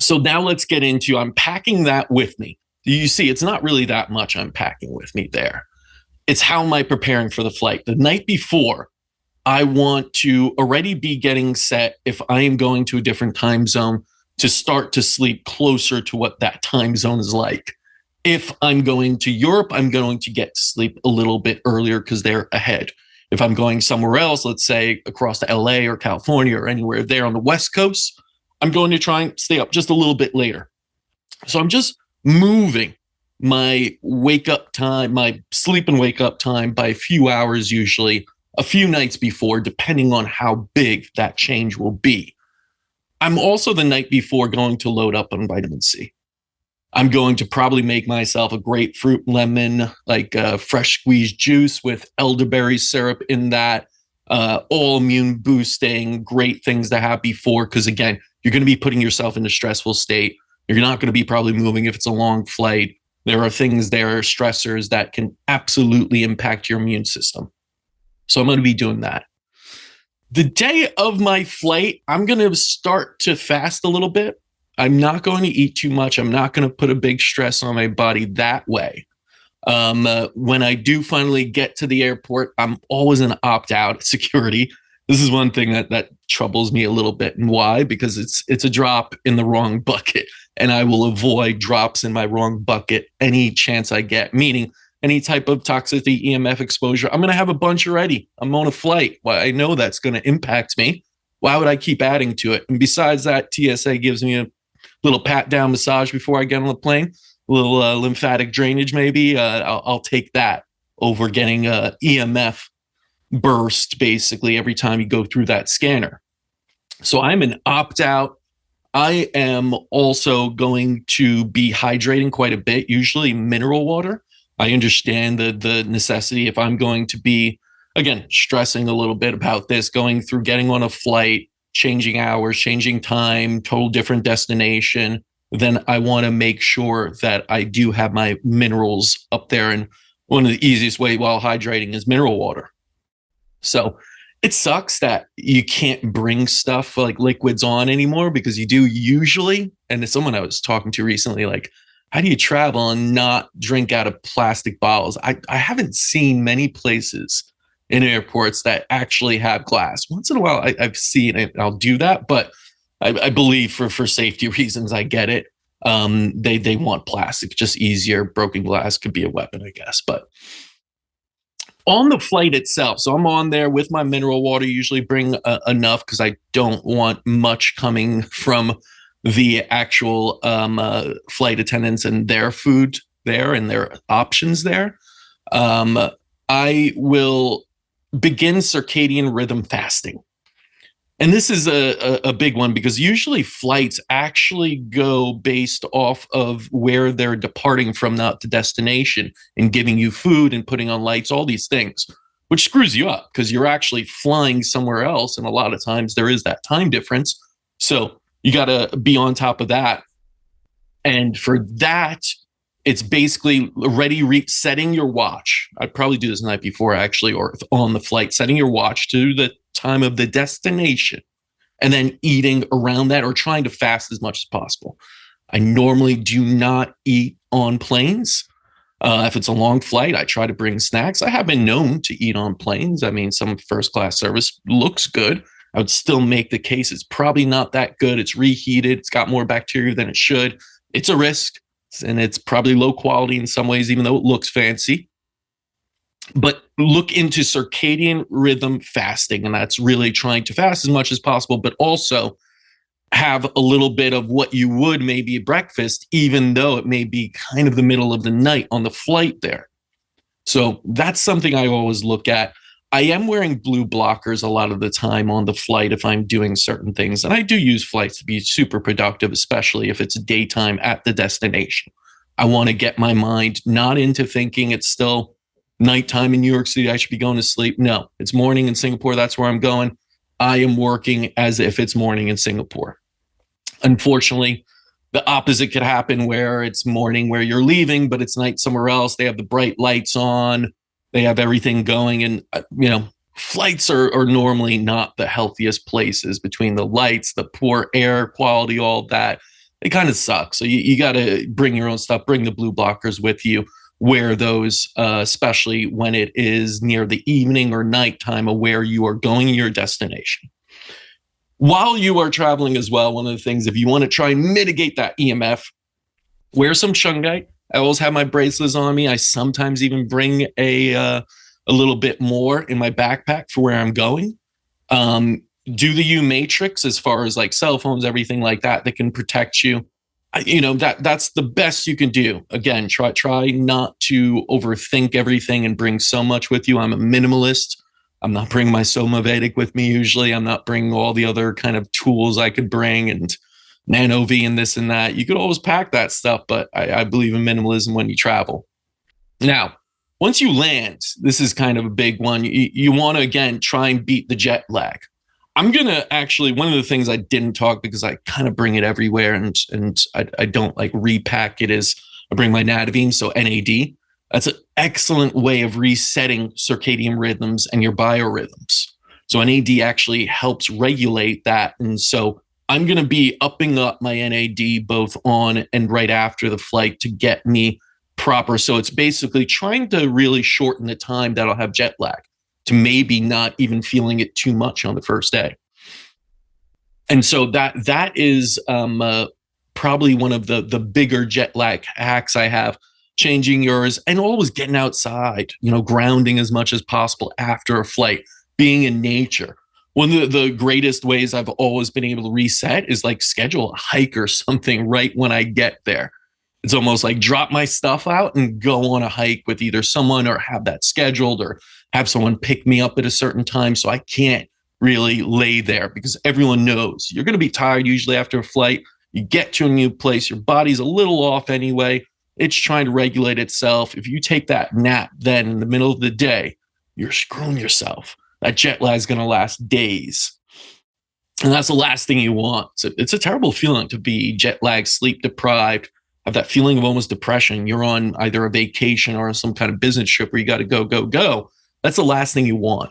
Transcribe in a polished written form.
So now let's get into, I'm packing that with me. You see, it's not really that much I'm packing with me there. It's how am I preparing for the flight? The night before, I want to already be getting set if I am going to a different time zone to start to sleep closer to what that time zone is like. If I'm going to Europe, I'm going to get to sleep a little bit earlier because they're ahead. If I'm going somewhere else, let's say across to LA or California or anywhere there on the West Coast, I'm going to try and stay up just a little bit later. So I'm just moving my wake up time, my sleep and wake up time by a few hours, usually a few nights before, depending on how big that change will be. I'm also the night before going to load up on vitamin C. I'm going to probably make myself a grapefruit lemon, like fresh squeezed juice with elderberry syrup in that, all immune boosting, great things to have before. Because again, you're going to be putting yourself in a stressful state. You're not going to be probably moving if it's a long flight. There are things there, stressors that can absolutely impact your immune system. So I'm going to be doing that. The day of my flight, I'm going to start to fast a little bit. I'm not going to eat too much. I'm not going to put a big stress on my body that way. When I do finally get to the airport, I'm always an opt-out at security. This is one thing that troubles me a little bit. And why? Because it's a drop in the wrong bucket. And I will avoid drops in my wrong bucket any chance I get, meaning any type of toxicity, EMF exposure. I'm going to have a bunch already. I'm on a flight. Well, I know that's going to impact me. Why would I keep adding to it? And besides that, TSA gives me a little pat down massage before I get on the plane, a little lymphatic drainage maybe. I'll take that over getting a EMF burst basically every time you go through that scanner. So I'm an opt-out. I am also going to be hydrating quite a bit, usually mineral water. I understand the necessity if I'm going to be, again, stressing a little bit about this, going through getting on a flight, changing hours, changing time, total different destination, then I want to make sure that I do have my minerals up there. And one of the easiest way while hydrating is mineral water. So it sucks that you can't bring stuff like liquids on anymore because you do usually, and it's someone I was talking to recently, like, how do you travel and not drink out of plastic bottles? I haven't seen many places in airports that actually have glass. Once in a while, I've seen it. I'll do that, but I believe for safety reasons, I get it. They want plastic, just easier. Broken glass could be a weapon, I guess. But on the flight itself, so I'm on there with my mineral water. Usually bring enough because I don't want much coming from the actual flight attendants and their food there and their options there. I will begin circadian rhythm fasting. And this is a big one because usually flights actually go based off of where they're departing from, not the destination, and giving you food and putting on lights, all these things, which screws you up because you're actually flying somewhere else. And a lot of times there is that time difference. So you got to be on top of that. And for that, it's basically already setting your watch. I'd probably do this the night before, actually, or on the flight, setting your watch to the time of the destination and then eating around that or trying to fast as much as possible. I normally do not eat on planes. If it's a long flight, I try to bring snacks. I have been known to eat on planes. I mean, some first class service looks good. I would still make the case it's probably not that good. It's reheated. It's got more bacteria than it should. It's a risk, and it's probably low quality in some ways, even though it looks fancy. But look into circadian rhythm fasting, and that's really trying to fast as much as possible, but also have a little bit of what you would maybe at breakfast, even though it may be kind of the middle of the night on the flight there. So that's something I always look at. I am wearing blue blockers a lot of the time on the flight if I'm doing certain things. And I do use flights to be super productive, especially if it's daytime at the destination. I want to get my mind not into thinking it's still nighttime in New York City, I should be going to sleep. No, it's morning in Singapore. That's where I'm going. I am working as if it's morning in Singapore. Unfortunately, the opposite could happen where it's morning where you're leaving, but it's night somewhere else. They have the bright lights on. They have everything going. And, flights are normally not the healthiest places between the lights, the poor air quality, all that. it kind of sucks. So you got to bring your own stuff, bring the blue blockers with you, wear those, especially when it is near the evening or nighttime of where you are going to your destination. While you are traveling as well, one of the things, if you want to try and mitigate that EMF, wear some shungite. I always have my bracelets on me. I sometimes even bring a little bit more in my backpack for where I'm going. Do the U matrix as far as like cell phones, everything like that can protect you. That's the best you can do. Again, try not to overthink everything and bring so much with you. I'm a minimalist. I'm not bringing my Soma Vedic with me usually. I'm not bringing all the other kind of tools I could bring and Nano V and this and that. You could always pack that stuff, but I believe in minimalism when you travel. Now, once you land, this is kind of a big one. You want to, again, try and beat the jet lag. I'm going to actually, one of the things I didn't talk because I kind of bring it everywhere and I don't like repack it is I bring my Nadivine, so NAD. That's an excellent way of resetting circadian rhythms and your biorhythms. So NAD actually helps regulate that. And so I'm going to be upping up my NAD both on and right after the flight to get me proper. So it's basically trying to really shorten the time that I'll have jet lag to maybe not even feeling it too much on the first day. And so that is probably one of the bigger jet lag hacks I have. Changing yours and always getting outside, grounding as much as possible after a flight, being in nature. One of the greatest ways I've always been able to reset is like schedule a hike or something right when I get there. It's almost like drop my stuff out and go on a hike with either someone or have that scheduled or have someone pick me up at a certain time so I can't really lay there because everyone knows you're going to be tired usually after a flight. You get to a new place, your body's a little off anyway. It's trying to regulate itself. If you take that nap then in the middle of the day, you're screwing yourself. That jet lag is going to last days. And that's the last thing you want. So it's a terrible feeling to be jet lag, sleep deprived, have that feeling of almost depression. You're on either a vacation or some kind of business trip where you got to go. That's the last thing you want.